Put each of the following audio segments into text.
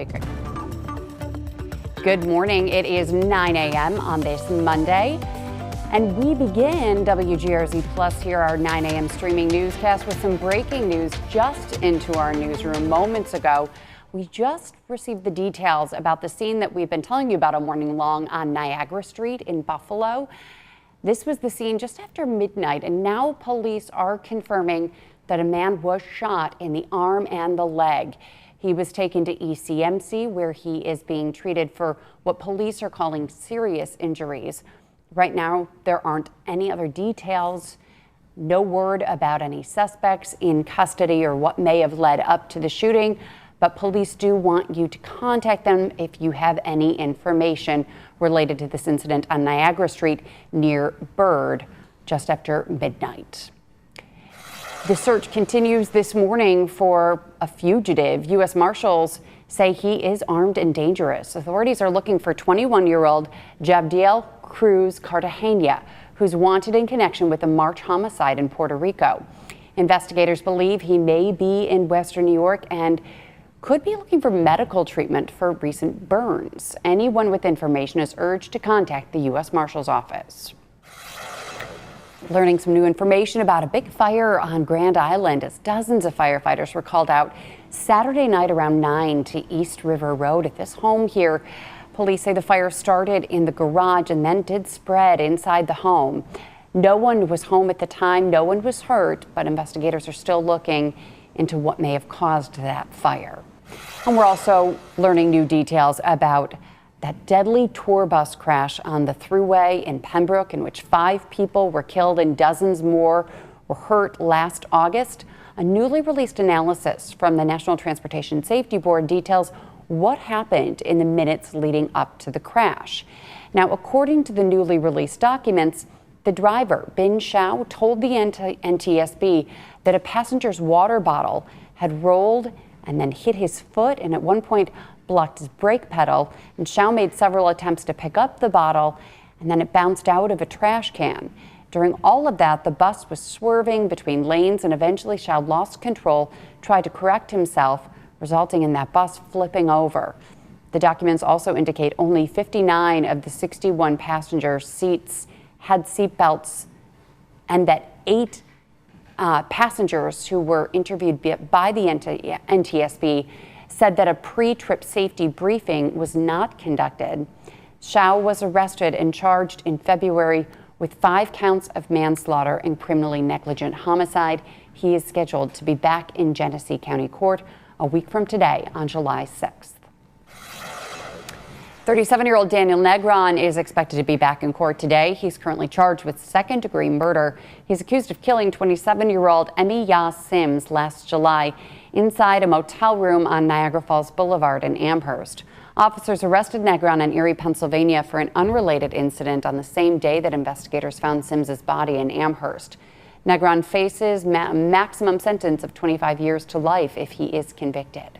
Baker. Good morning. It is 9 a.m. on this Monday, and we begin WGRZ Plus here, our 9 a.m. streaming newscast with some breaking news just into our newsroom moments ago. We just received the details about the scene that we've been telling you about all morning long on Niagara Street in Buffalo. This was the scene just after midnight, and now police are confirming that a man was shot in the arm and the leg. He was taken to ECMC, where he is being treated for what police are calling serious injuries. Right now, there aren't any other details, no word about any suspects in custody or what may have led up to the shooting, but police do want you to contact them if you have any information related to this incident on Niagara Street near Bird just after midnight. The search continues this morning for a fugitive. U.S. Marshals say he is armed and dangerous. Authorities are looking for 21-year-old Jabdiel Cruz Cartagena, who's wanted in connection with a March homicide in Puerto Rico. Investigators believe he may be in Western New York and could be looking for medical treatment for recent burns. Anyone with information is urged to contact the U.S. Marshal's Office. Learning some new information about a big fire on Grand Island as dozens of firefighters were called out Saturday night around 9 to East River Road at this home here. Police say the fire started in the garage and then did spread inside the home. No one was home at the time, no one was hurt, but investigators are still looking into what may have caused that fire. And we're also learning new details about that deadly tour bus crash on the Thruway in Pembroke, in which 5 people were killed and dozens more were hurt last August. A newly released analysis from the National Transportation Safety Board details what happened in the minutes leading up to the crash. Now, according to the newly released documents, the driver, Bin Shao, told the NTSB that a passenger's water bottle had rolled and then hit his foot and at one point blocked his brake pedal, and Shao made several attempts to pick up the bottle, and then it bounced out of a trash can. During all of that, the bus was swerving between lanes, and eventually Shao lost control, tried to correct himself, resulting in that bus flipping over. The documents also indicate only 59 of the 61 passenger seats had seat belts, and that 8 passengers who were interviewed by the NTSB said that a pre-trip safety briefing was not conducted. Shao was arrested and charged in February with 5 counts of manslaughter and criminally negligent homicide. He is scheduled to be back in Genesee County Court a week from today on July 6th. 37-year-old Daniel Negron is expected to be back in court today. He's currently charged with second-degree murder. He's accused of killing 27-year-old Emmy Ya Sims last July inside a motel room on Niagara Falls Boulevard in Amherst. Officers arrested Negron in Erie, Pennsylvania for an unrelated incident on the same day that investigators found Sims's body in Amherst. Negron faces a maximum sentence of 25 years to life if he is convicted.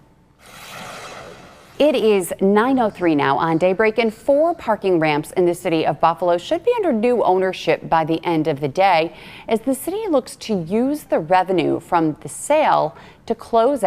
It is 9:03 now on Daybreak, and 4 parking ramps in the city of Buffalo should be under new ownership by the end of the day as the city looks to use the revenue from the sale to close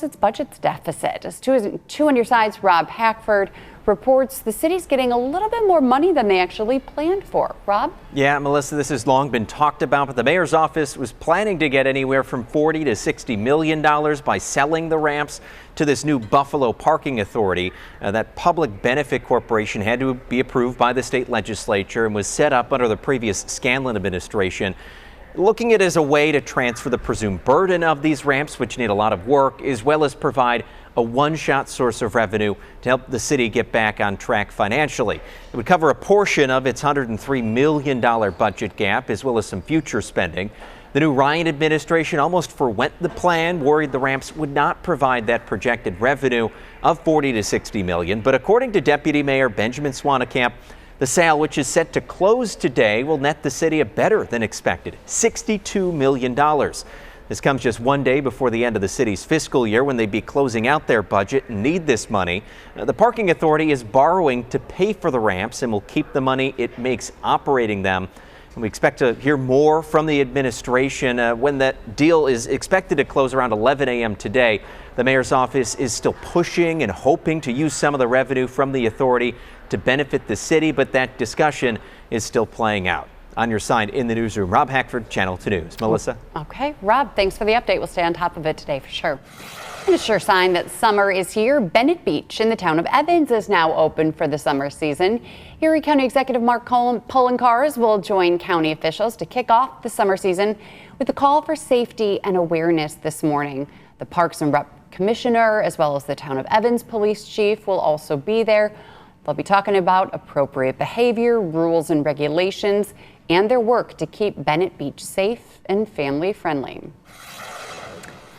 its budget deficit. As two on your sides, Rob Hackford reports the city's getting a little bit more money than they actually planned for. Rob? Yeah, Melissa, this has long been talked about, but the mayor's office was planning to get anywhere from $40 to $60 million by selling the ramps to this new Buffalo Parking Authority. That public benefit corporation had to be approved by the state legislature and was set up under the previous Scanlon administration. Looking at it as a way to transfer the presumed burden of these ramps, which need a lot of work, as well as provide a one-shot source of revenue to help the city get back on track financially. It would cover a portion of its $103 million budget gap, as well as some future spending. The new Ryan administration almost forwent the plan, worried the ramps would not provide that projected revenue of $40 to $60 million. But according to Deputy Mayor Benjamin Swanekamp, the sale, which is set to close today, will net the city a better than expected $62 million. This comes just one day before the end of the city's fiscal year, when they'd be closing out their budget and need this money. The parking authority is borrowing to pay for the ramps and will keep the money it makes operating them. And we expect to hear more from the administration when that deal is expected to close around 11 a.m. today. The mayor's office is still pushing and hoping to use some of the revenue from the authority to benefit the city, but that discussion is still playing out. On your side in the newsroom, Rob Hackford, Channel 2 News. Melissa? Okay, Rob, thanks for the update. We'll stay on top of it today for sure. And a sure sign that summer is here. Bennett Beach in the town of Evans is now open for the summer season. Erie County Executive Mark Poloncarz will join county officials to kick off the summer season with a call for safety and awareness this morning. The Parks and Rec Commissioner, as well as the town of Evans Police Chief, will also be there. They'll be talking about appropriate behavior, rules and regulations, and their work to keep Bennett Beach safe and family friendly.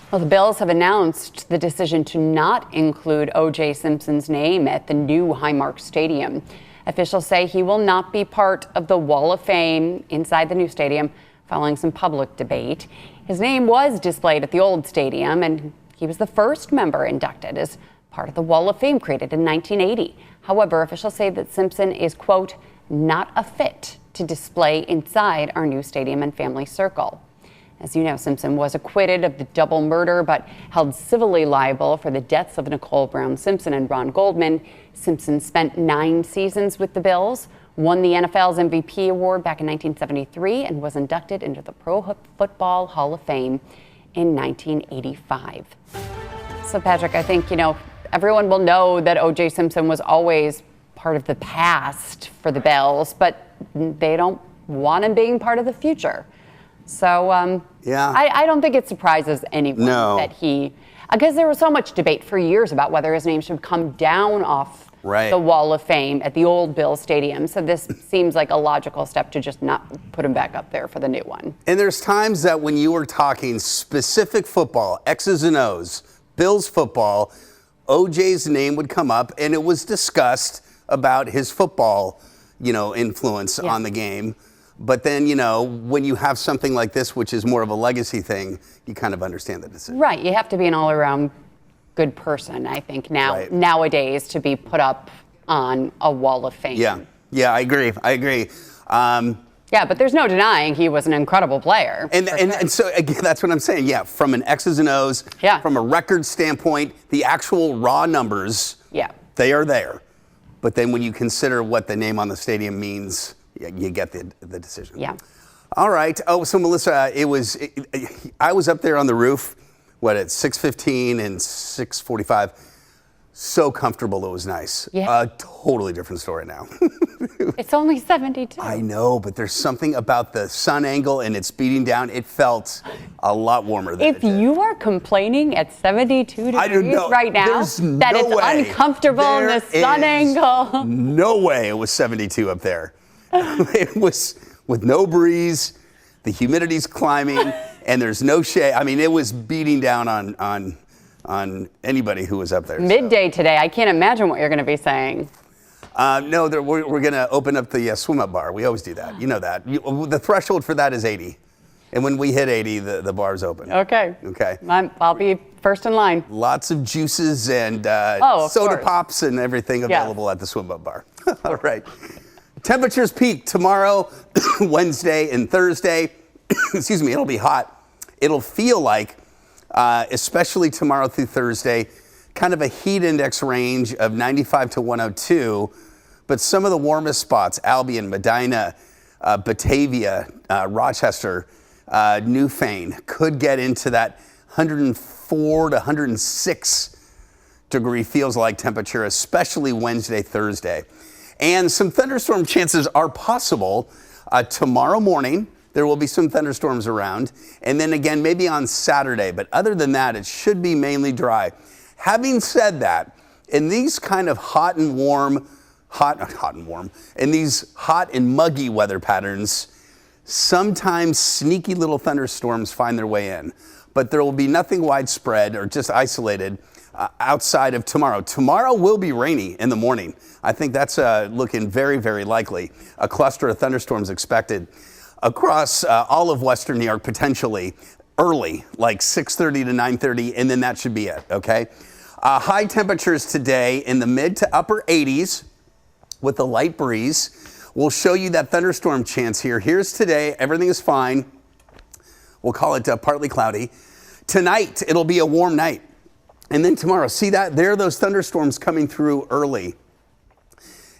Well, the Bills have announced the decision to not include O.J. Simpson's name at the new Highmark Stadium. Officials say he will not be part of the Wall of Fame inside the new stadium following some public debate. His name was displayed at the old stadium, and he was the first member inducted as part of the Wall of Fame created in 1980. However, officials say that Simpson is, quote, not a fit to display inside our new stadium and family circle. As you know, Simpson was acquitted of the double murder, but held civilly liable for the deaths of Nicole Brown Simpson and Ron Goldman. Simpson spent 9 seasons with the Bills, won the NFL's MVP award back in 1973, and was inducted into the Pro Football Hall of Fame in 1985. So, Patrick, I think, everyone will know that O.J. Simpson was always part of the past for the Bills, but they don't want him being part of the future. So I don't think it surprises anyone that because there was so much debate for years about whether his name should come down off the Wall of Fame at the old Bills Stadium. So this seems like a logical step to just not put him back up there for the new one. And there's times that when you were talking specific football, X's and O's, Bills football, OJ's name would come up and it was discussed about his football, influence on the game. But then, when you have something like this, which is more of a legacy thing, you kind of understand the decision. Right. You have to be an all-around good person, I think, nowadays to be put up on a Wall of Fame. Yeah, I agree. Yeah, but there's no denying he was an incredible player. And so, again, that's what I'm saying. Yeah, from an X's and O's, from a record standpoint, the actual raw numbers, they are there. But then when you consider what the name on the stadium means, you get the decision. Yeah. All right. Oh, so Melissa, I was up there on the roof, at 6:15 and 6:45. So comfortable, it was nice. Yeah. A totally different story now. It's only 72. I know, but there's something about the sun angle and it's beating down. It felt a lot warmer than If you are complaining at 72 degrees right now, that it's uncomfortable in the sun angle. No way it was 72 up there. It was with no breeze, the humidity's climbing, and there's no shade. I mean, it was beating down on anybody who was up there. Midday today, I can't imagine what you're going to be saying. No, we're going to open up the swim-up bar. We always do that. You know that. The threshold for that is 80. And when we hit 80, the bar's open. Okay. I'll be first in line. Lots of juices and soda pops and everything available at the swim-up bar. All right. Temperatures peak tomorrow, Wednesday, and Thursday. Excuse me, it'll be hot. It'll feel like, especially tomorrow through Thursday, kind of a heat index range of 95 to 102. But some of the warmest spots, Albion, Medina, Batavia, Rochester, Newfane, could get into that 104 to 106 degree feels like temperature, especially Wednesday, Thursday. And some thunderstorm chances are possible tomorrow morning. There will be some thunderstorms around. And then again, maybe on Saturday. But other than that, it should be mainly dry. Having said that, in these kind of hot and muggy weather patterns, sometimes sneaky little thunderstorms find their way in. But there will be nothing widespread or just isolated outside of tomorrow. Tomorrow will be rainy in the morning. I think that's looking very, very likely. A cluster of thunderstorms expected across all of western New York, potentially early, like 6:30 to 9:30, and then that should be it, okay? High temperatures today in the mid to upper 80s with a light breeze. we'll show you that thunderstorm chance here. Here's today. Everything is fine. We'll call it partly cloudy. Tonight, it'll be a warm night. And then tomorrow, see that? There are those thunderstorms coming through early.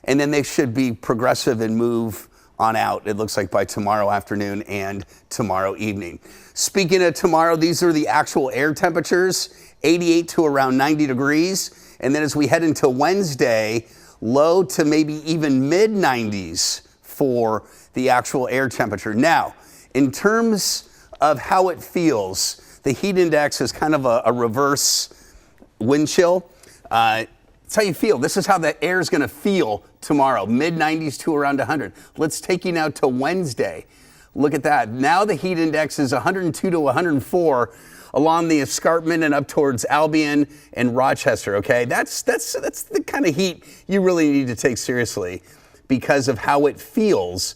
And then they should be progressive and move on out, it looks like, by tomorrow afternoon and tomorrow evening. Speaking of tomorrow, these are the actual air temperatures, 88 to around 90 degrees. And then as we head into Wednesday, low to maybe even mid 90s for the actual air temperature. Now, in terms of how it feels, the heat index is kind of a reverse wind chill. That's how you feel. This is how the air is going to feel tomorrow, mid 90s to around 100. Let's take you now to Wednesday. Look at that. Now the heat index is 102 to 104 along the escarpment and up towards Albion and Rochester. Okay, that's the kind of heat you really need to take seriously because of how it feels.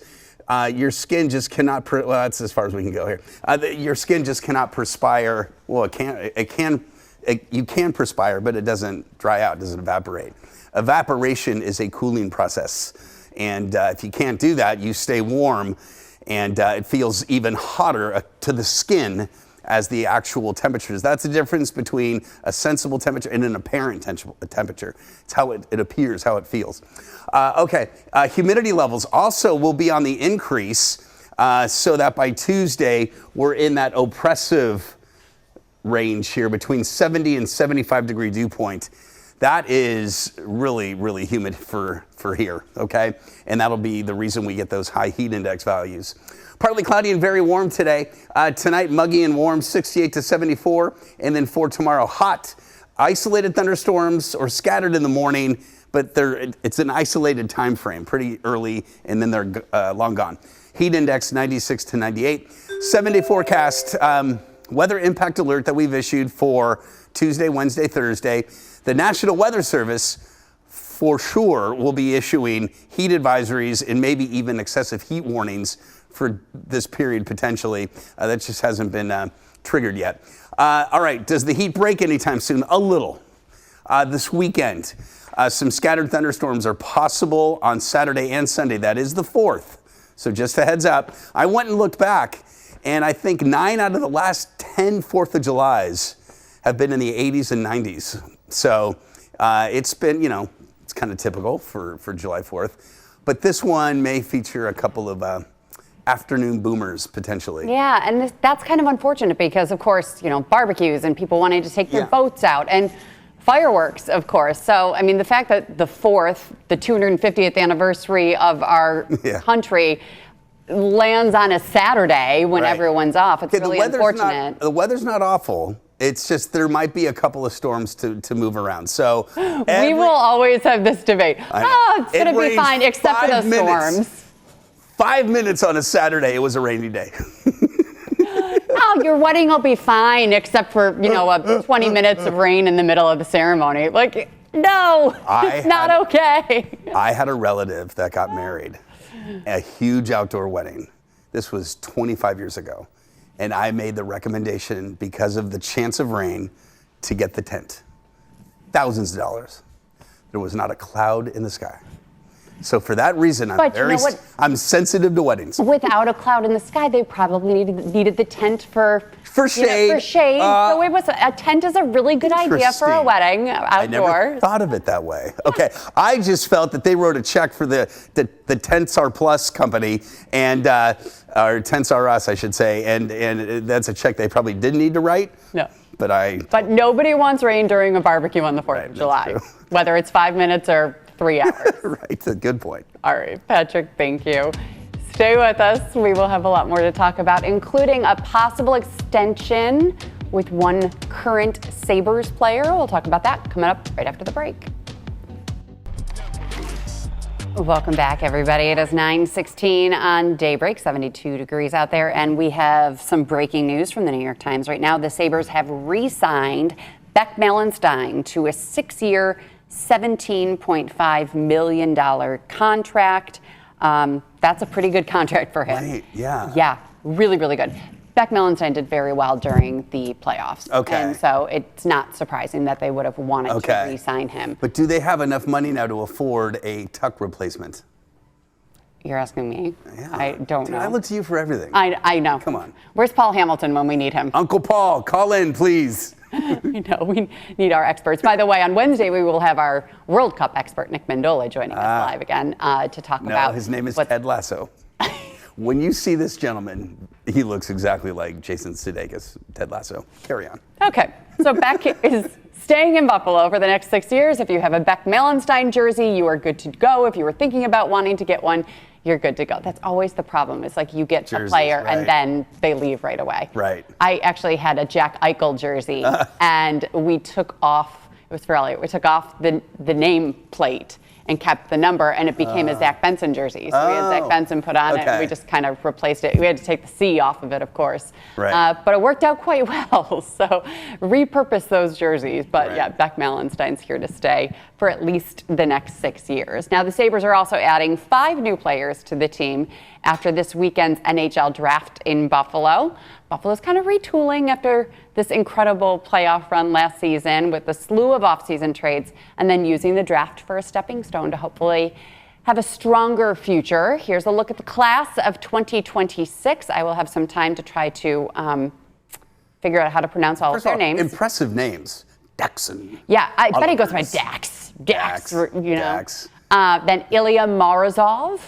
Your skin just cannot, well, that's as far as we can go here. Your skin just cannot perspire. Well, you can perspire, but it doesn't dry out, it doesn't evaporate. Evaporation is a cooling process. And if you can't do that, you stay warm and it feels even hotter to the skin as the actual temperatures. That's the difference between a sensible temperature and an apparent temperature. It's how it appears, how it feels. Humidity levels also will be on the increase so that by Tuesday, we're in that oppressive range here between 70 and 75 degree dew point. That is really, really humid for here, okay? And that'll be the reason we get those high heat index values. Partly cloudy and very warm today. Tonight, muggy and warm, 68 to 74. And then for tomorrow, hot, isolated thunderstorms or scattered in the morning, but it's an isolated time frame, pretty early, and then they're long gone. Heat index 96 to 98. 7-day forecast, weather impact alert that we've issued for Tuesday, Wednesday, Thursday. The National Weather Service for sure will be issuing heat advisories and maybe even excessive heat warnings for this period potentially. That just hasn't been triggered yet. All right, does the heat break anytime soon? A little. This weekend, some scattered thunderstorms are possible on Saturday and Sunday. That is the 4th. So just a heads up. I went and looked back, and I think 9 out of the last 10 4th of Julys have been in the 80s and 90s. So it's been, it's kind of typical for July 4th. But this one may feature a couple of afternoon boomers potentially. Yeah, and that's kind of unfortunate because, of course, barbecues and people wanting to take their boats out and fireworks, of course. So, I mean, the fact that the 4th, the 250th anniversary of our country lands on a Saturday when everyone's off, it's really unfortunate. The weather's not awful. It's just there might be a couple of storms to move around. So we will always have this debate. Oh, it's going to be fine except for the storms. 5 minutes on a Saturday, it was a rainy day. Oh, your wedding will be fine except for, 20 minutes of rain in the middle of the ceremony. Like, no, it's not okay. I had a relative that got married, a huge outdoor wedding. This was 25 years ago. And I made the recommendation because of the chance of rain to get the tent. Thousands of dollars. There was not a cloud in the sky. So for that reason, I'm sensitive to weddings. Without a cloud in the sky, they probably needed the tent for shade. For shade. So a tent is a really good idea for a wedding outdoors. I never thought of it that way. Okay, I just felt that they wrote a check for the Tents R Plus company and or Tents R Us, I should say, and that's a check they probably didn't need to write. No. But nobody wants rain during a barbecue on the 4th of July, whether it's 5 minutes or 3 hours. Right, a good point. All right, Patrick, thank you. Stay with us. We will have a lot more to talk about, including a possible extension with one current Sabres player. We'll talk about that coming up right after the break. Welcome back, everybody. It is 9:16 on Daybreak, 72 degrees out there, and we have some breaking news from the New York Times right now. The Sabres have re-signed Beck Malenstein to a 6-year, $17.5 million contract. That's a pretty good contract for him. Right, yeah. Yeah, really, really good. Beck Malenstein did very well during the playoffs. Okay. And so it's not surprising that they would have wanted to re-sign him. But do they have enough money now to afford a Tuck replacement? You're asking me? Yeah. I don't know. I look to you for everything. I know. Come on. Where's Paul Hamilton when we need him? Uncle Paul, call in, please. We need our experts. By the way, on Wednesday, we will have our World Cup expert, Nick Mendola, joining us live again to talk about... No, his name is Ted Lasso. When you see this gentleman, he looks exactly like Jason Sudeikis, Ted Lasso. Carry on. Okay, so Beck is staying in Buffalo for the next 6 years. If you have a Beck Malenstein jersey, you are good to go. If you were thinking about wanting to get one, you're good to go. That's always the problem. It's like you get Jerseys, a player right. and then they leave right away. Right. I actually had a Jack Eichel jersey and we took off, it was for Elliot, we took off the name plate and kept the number, and it became a Zach Benson jersey. So we had Zach Benson put on it, and we just kind of replaced it. We had to take the C off of it, of course. Right. But it worked out quite well, so repurpose those jerseys. But right. yeah, Beck Malenstein's here to stay for at least the next 6 years. Now, the Sabres are also adding 5 new players to the team after this weekend's NHL draft in Buffalo. Buffalo's kind of retooling after this incredible playoff run last season with a slew of offseason trades and then using the draft for a stepping stone to hopefully have a stronger future. Here's a look at the class of 2026. I will have some time to try to figure out how to pronounce all of their names. Impressive names. Daxon. Yeah, I bet he goes by Dax. Dax, you know. Dax. Then Ilya Morozov.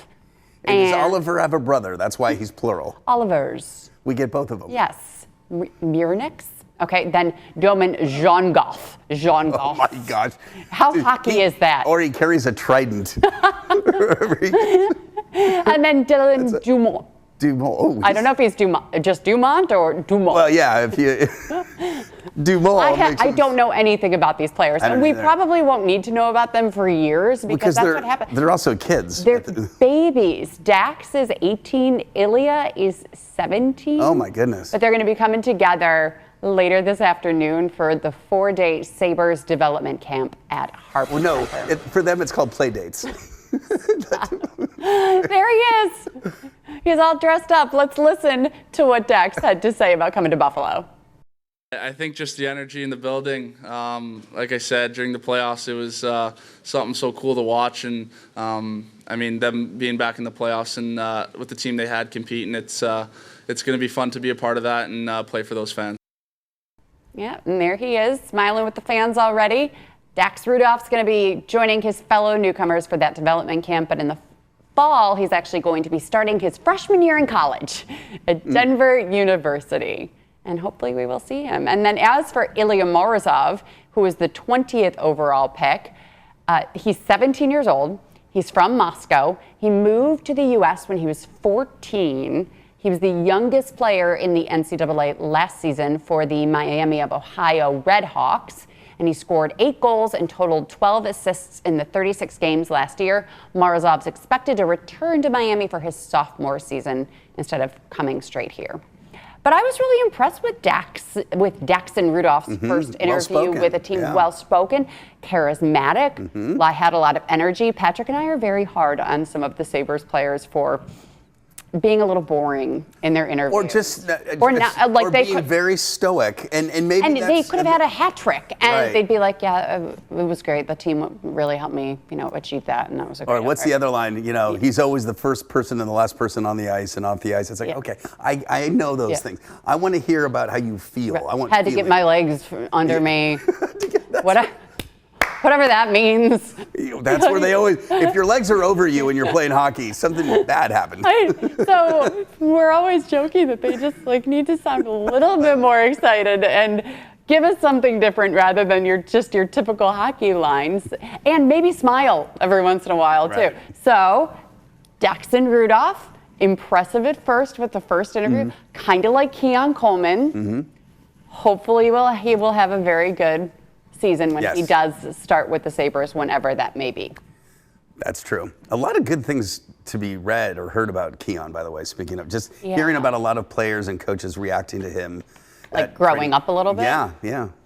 And does Oliver have a brother? That's why he's plural. Olivers. We get both of them. Yes. Mirnix. Okay, then Domin Zhongov. Oh my gosh. How hockey is that? Or he carries a trident. And then Dylan Dumont. Dumont. Oh, I don't know if he's just Dumont or Dumont. Well, yeah, if you Dumont. I don't know anything about these players, and we probably won't need to know about them for years because that's what happened. They're also kids. They're babies. Dax is 18. Ilya is 17. Oh my goodness. But they're going to be coming together later this afternoon for the 4-day Sabres development camp at Harper. Well, no, for them it's called play dates. There he is. He's all dressed up. Let's listen to what Dax had to say about coming to Buffalo. I think just the energy in the building. Like I said, during the playoffs, it was something so cool to watch. And, I mean, them being back in the playoffs and with the team they had competing, it's going to be fun to be a part of that and play for those fans. Yeah, and there he is, smiling with the fans already. Dax Rudolph's going to be joining his fellow newcomers for that development camp, but in the fall, he's actually going to be starting his freshman year in college at Denver University. And hopefully we will see him. And then as for Ilya Morozov, who was the 20th overall pick, he's 17 years old. He's from Moscow. He moved to the U.S. when he was 14. He was the youngest player in the NCAA last season for the Miami of Ohio Redhawks. And he scored 8 goals and totaled 12 assists in the 36 games last year. Morozov's expected to return to Miami for his sophomore season instead of coming straight here. But I was really impressed with Daxon Rudolph's first interview with a team. Well-spoken, charismatic, had a lot of energy. Patrick and I are very hard on some of the Sabres players for being a little boring in their interviews. Or being very stoic. And maybe they could have had a hat trick. And they'd be like, yeah, it was great. The team really helped me, achieve that. And that was a great Or what's the other line? He's always the first person and the last person on the ice and off the ice. It's like, okay, I know those things. I want to hear about how you feel. I want Had to get my legs under me. Whatever that means. That's where they always, if your legs are over you and you're playing hockey, something bad happened. So we're always joking that they just need to sound a little bit more excited and give us something different rather than your typical hockey lines, and maybe smile every once in a while too. So Daxon Rudolph, impressive at first with the first interview, kind of like Keon Coleman. Hopefully he will have a very good season when he does start with the Sabres, whenever that may be. That's true. A lot of good things to be read or heard about Keon, by the way, speaking of just hearing about a lot of players and coaches reacting to him. Like growing up a little bit? Yeah.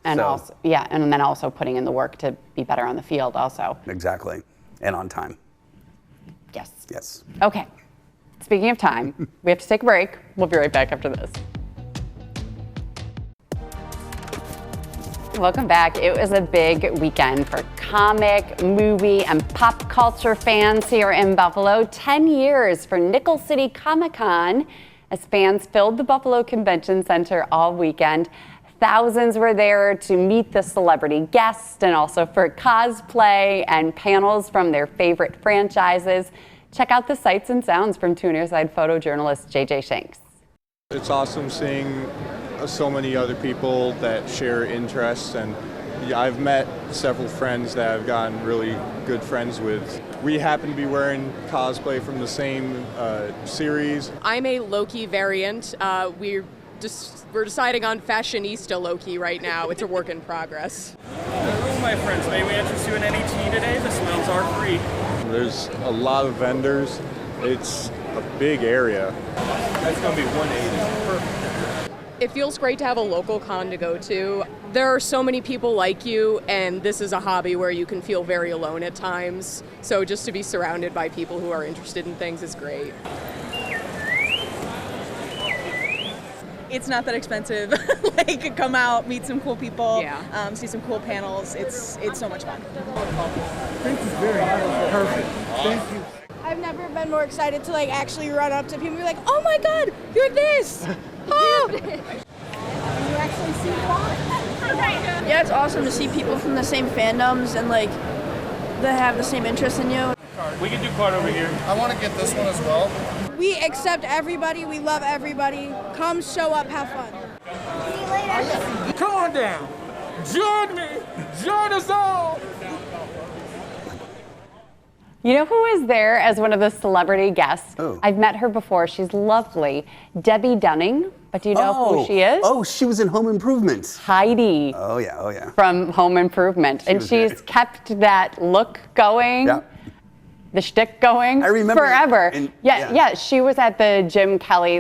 And and then also putting in the work to be better on the field also. Exactly. And on time. Yes. Okay. Speaking of time, we have to take a break. We'll be right back after this. Welcome back. It was a big weekend for comic, movie, and pop culture fans here in Buffalo. 10 years for Nickel City Comic-Con as fans filled the Buffalo Convention Center all weekend. Thousands were there to meet the celebrity guests and also for cosplay and panels from their favorite franchises. Check out the sights and sounds from Tunerside photojournalist JJ Shanks. It's awesome seeing so many other people that share interests, and I've met several friends that I've gotten really good friends with. We happen to be wearing cosplay from the same series. I'm a Loki variant. We're deciding on fashionista Loki right now. It's a work in progress. Hello, my friends. May we interest you in any tea today? The smells are free. There's a lot of vendors. It's a big area. That's going to be 180. Perfect. It feels great to have a local con to go to. There are so many people like you, and this is a hobby where you can feel very alone at times. So just to be surrounded by people who are interested in things is great. It's not that expensive. Like, come out, meet some cool people, Yeah. See some cool panels. It's so much fun. Thank you very much. Perfect. Thank you. I've never been more excited to like actually run up to people and be like, oh my God, you're this. Oh. You actually see Yeah, it's awesome to see people from the same fandoms and like that have the same interests in you. We can do card over here. I want to get this one as well. We accept everybody. We love everybody. Come show up, have fun. See you later. Come on down. Join me. Join us all. You know who is there as one of the celebrity guests? Oh. I've met her before. She's lovely. Debbie Dunning. But do you know who she is? Oh, she was in Home Improvement. Heidi. Oh, yeah, oh, yeah. From Home Improvement. And she's great. kept that look going. Yeah. The shtick going. I remember forever. Yeah. She was at the Jim Kelly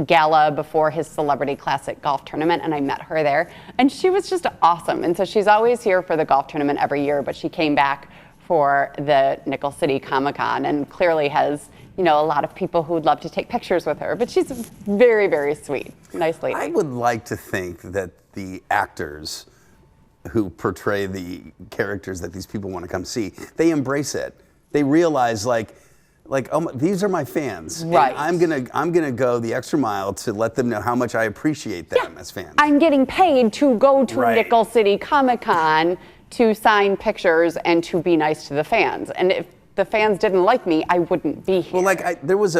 gala before his Celebrity Classic golf tournament, and I met her there. And she was just awesome. And so she's always here for the golf tournament every year, but she came back for the Nickel City Comic-Con and clearly has, a lot of people who would love to take pictures with her. But she's very, very sweet. Nice lady. I would like to think that the actors who portray the characters that these people want to come see, they embrace it. They realize oh, these are my fans. Right. And I'm gonna go the extra mile to let them know how much I appreciate them as fans. I'm getting paid to go to Right. Nickel City Comic-Con to sign pictures and to be nice to the fans. And if the fans didn't like me, I wouldn't be here. Well, there was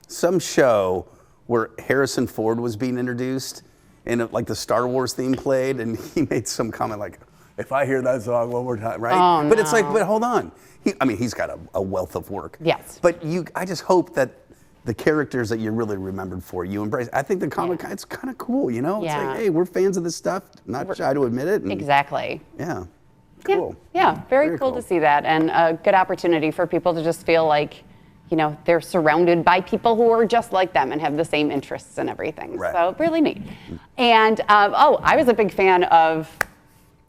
some show where Harrison Ford was being introduced, and the Star Wars theme played, and he made some comment like, "If I hear that song one more time," right? Oh, but it's no. but hold on. He's got a wealth of work. Yes. But I just hope that the characters that you're really remembered for, you embrace. I think the Comic-Con, it's kind of cool, It's Yeah. like, hey, we're fans of this stuff, not shy to admit it. And, Exactly. Yeah. Cool. Yeah, very cool to see that, and a good opportunity for people to just feel like, they're surrounded by people who are just like them and have the same interests and everything. Right. So really neat. And I was a big fan of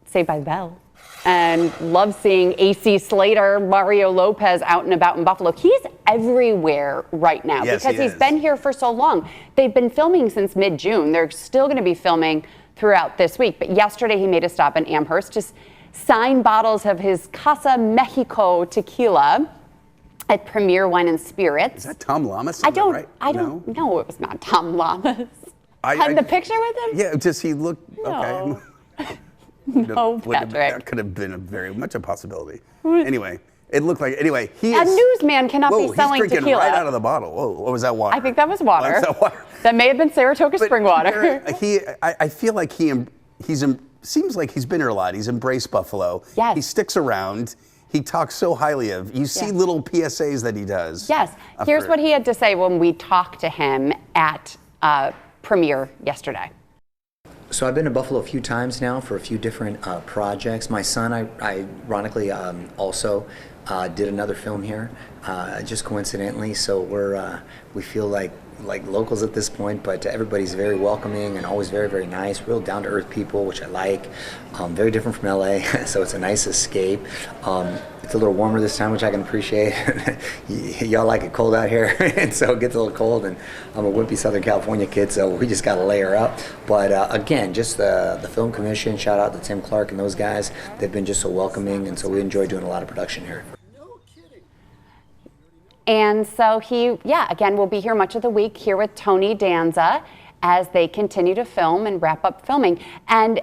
Saved by the Bell. And love seeing AC Slater, Mario Lopez out and about in Buffalo. He's everywhere right now Yes, because he he's is. been here for so long. They've been filming since mid-June. They're still going to be filming throughout this week. But yesterday he made a stop in Amherst to sign bottles of his Casa Mexico tequila at Premier Wine and Spirits. Is that Tom Lamas? I don't No? know. It was not Tom Lamas. I Had the picture with him? Yeah, just he looked okay. No, Patrick. That could have been very much a possibility. Anyway, it looked like. Anyway, he A is. newsman cannot Whoa, be selling he's drinking tequila. right out of the bottle. Whoa, what was that water? I think that was water. Oh, that water. That may have been Saratoga But spring water. I feel like seems like he's been here a lot. He's embraced Buffalo. Yes. He sticks around. He talks so highly of. You see little PSAs that he does. Yes. Here's what he had to say when we talked to him at Premiere yesterday. So I've been to Buffalo a few times now for a few different projects. My son, ironically, also did another film here, just coincidentally. So we feel like like locals at this point, but everybody's very welcoming and always very, very nice, real down-to-earth people, which I like. Very different from LA, so it's a nice escape. It's a little warmer this time, which I can appreciate. Y'all like it cold out here, and so it gets a little cold, and I'm a wimpy Southern California kid, so we just got to layer up. But again, just the Film Commission, shout out to Tim Clark and those guys. They've been just so welcoming, and so we enjoy doing a lot of production here. And so again, will be here much of the week here with Tony Danza as they continue to film and wrap up filming. And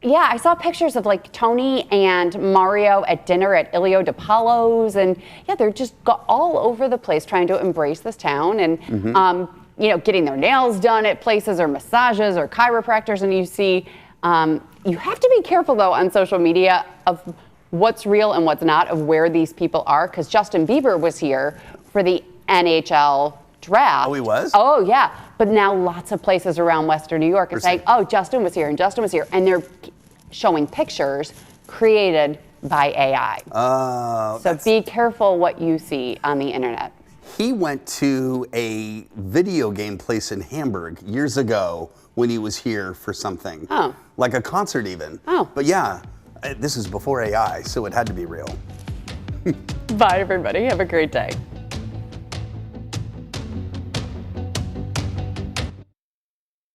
yeah, I saw pictures of like Tony and Mario at dinner at Ilio DiPaolo's, and yeah, they're just all over the place trying to embrace this town and you know, getting their nails done at places or massages or chiropractors. And you see, you have to be careful though on social media of what's real and what's not, of where these people are, because Justin Bieber was here for the NHL draft. Oh, he was? Oh, yeah. But now lots of places around Western New York are saying, oh, Justin was here and Justin was here. And they're showing pictures created by AI. So be careful what you see on the internet. He went to a video game place in Hamburg years ago when he was here for something. Oh. Like a concert even. Oh. But yeah, this is before AI, so it had to be real. Bye, everybody. Have a great day.